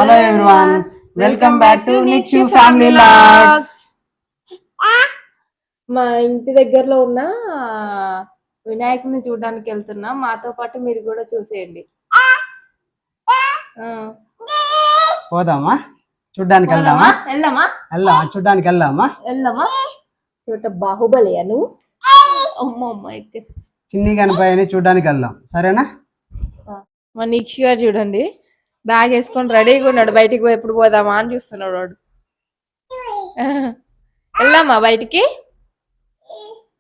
Hello everyone, welcome back to Nikshu family vlogs. మా ఇంటి దగ్గరలో ఉన్న వినాయకుని చూడడానికి వెళ్తున్నాం. మాతో పాటు మీరు కూడా చూసేయండి. పోదామా చూడ్డానికి? వెళ్దామా? వెళ్దామా చూడ్డానికి వెళ్దామా? చూడ బాహుబలి అను అమ్మ ఎక్కేసి చిన్ని గణపయ్యని చూడ్డానికి వెళ్దాం, సరేనా? మా నిక్షి గారు చూడండి, బ్యాగ్ వేసుకొని రెడీగా ఉన్నాడు. బయటికి పోయి ఎప్పుడు పోదామా అని చూస్తున్నాడు వాడు. వెళ్దామా బయటికి?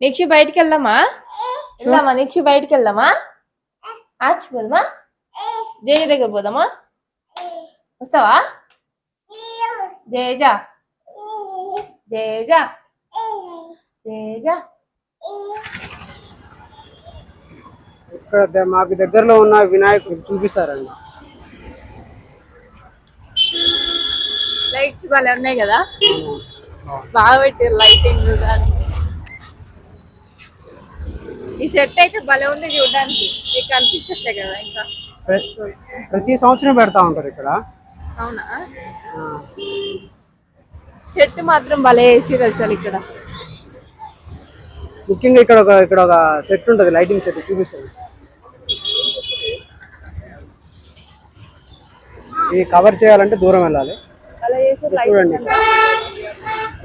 నిక్షి బయటికి వెళ్దామా? నిక్షి బయటికి వెళ్దామా? పోదామా? జయ దగ్గర పోదామా? వస్తావా? జయజా జయజా జయజా. ఇక్కడ మాకు దగ్గరలో ఉన్న వినాయకుడు చూపిస్తారండి. లైట్స్ బాగా ఉన్నాయి కదా, బాగా పెట్టారు లైటింగ్. కానీ ఈ సెట్ అయితే భలే ఉంది చూడడానికి. మీకు అనిపించట్లే కదా? ఇంకా ప్రతి సంవత్సరం పెడతా ఉంటారు ఇక్కడ. అవునా? సెట్ మాత్రం భలే వేసిరు అసలు. ఇక్కడ ముఖ్యంగా ఇక్కడ ఒక సెట్ ఉంటుంది, లైటింగ్ సెట్ చూపిస్తుంది. ఇది కవర్ చేయాలంటే దూరం వెళ్ళాలి. చూడండి,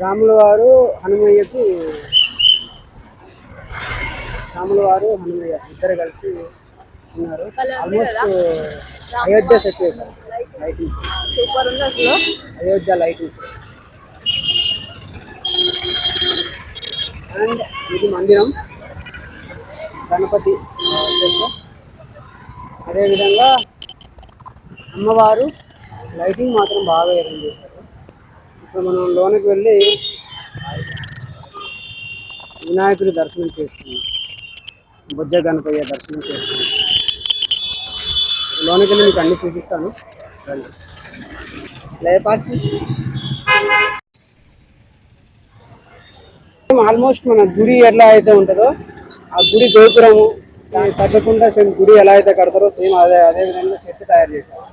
రాముల వారు హనుమయ్య ఇద్దరు కలిసి ఉన్నారు. ఆల్మోస్ట్ అయోధ్య సెట్ చేశారు లైటింగ్. సూపర్ ఉంది అసలు. అయోధ్య లైటింగ్స్. అండ్ ఇది మందిరం, గణపతి సెట్. అదేవిధంగా అమ్మవారు లైటింగ్ మాత్రం బాగా అరేంజ్ చేశారు. ఇప్పుడు మనం లోనికి వెళ్ళి వినాయకుడి దర్శనం చేసుకున్నాం, బొజ్జ గణపయ్య దర్శనం చేసుకున్నాం. లోనికి వెళ్ళి మీకు అన్ని చూపిస్తాను. లేపాక్షి ఆల్మోస్ట్ మన గుడి ఎలా అయితే ఉంటుందో ఆ గుడి గోపురము తగ్గకుండా సేమ్ గుడి ఎలా అయితే కడతారో సేమ్ అదే విధంగా సెట్ తయారు చేశారు.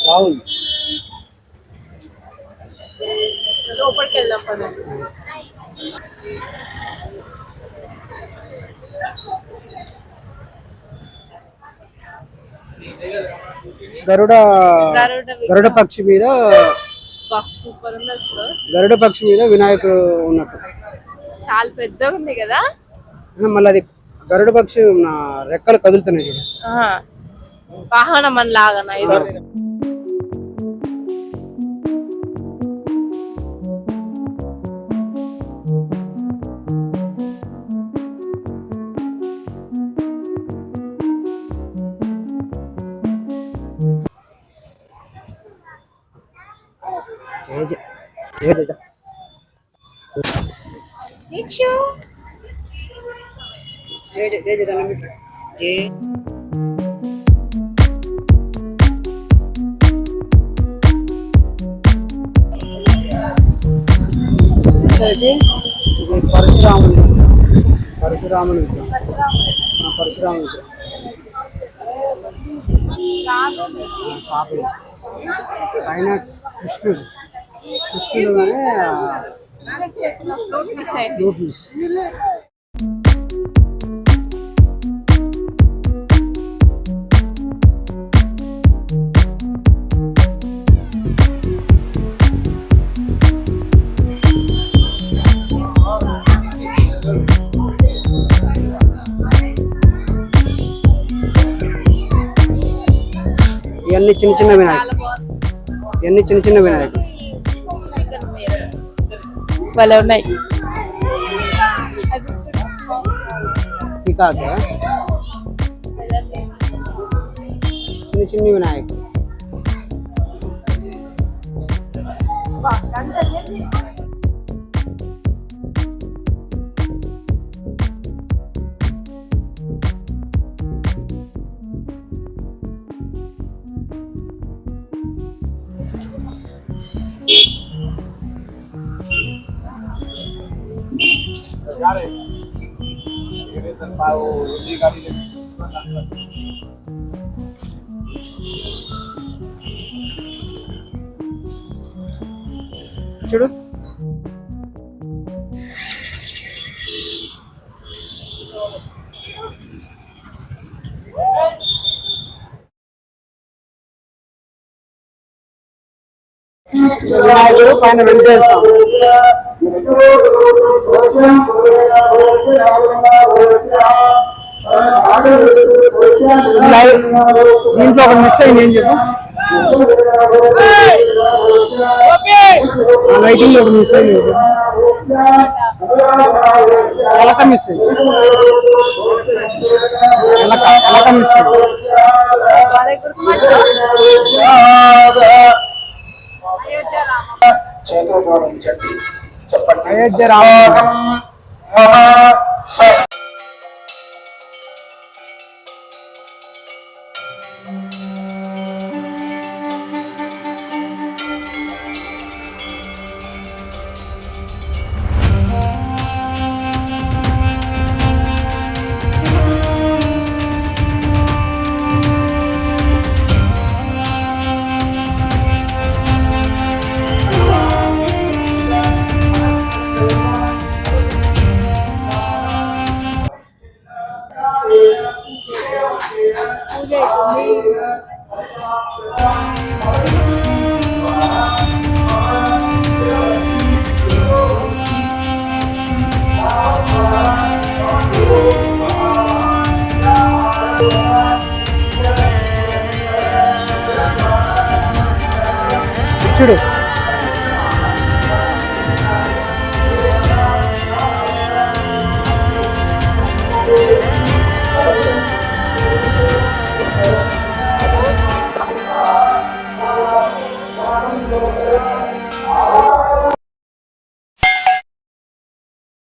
బాగుంది. లోపలికి వెళ్దాం పద. గరుడ పక్షి మీద సూపర్ ఉంది అసలు. గరుడ పక్షి మీద వినాయకుడు ఉన్నట్టు చాలా పెద్దగా ఉంది కదా. మళ్ళీ అది గరుడ పక్షి రెక్కలు కదులుతున్నాయి. వాహనం అని లాగా. పరశురాముని ఆయన కృష్ణుడుగానే ఇవన్నీ చిన్న చిన్న వినాయకుడు భలే ఉన్నాయి. పికాక్ చిన్న వినాయకుడు. చూడు. వినాయకుడు పైన వెంకటేశ్వర దీంట్లో ఒక మిస్ అయింది. ఏం చెప్పు, లైటింగ్ ఒక మిస్ అయింది. ఎలక మిస్ అయింది. ఎలక మిస్ అయింది. అయోధ్య రామ పూజ అవుతుంది. చూడు.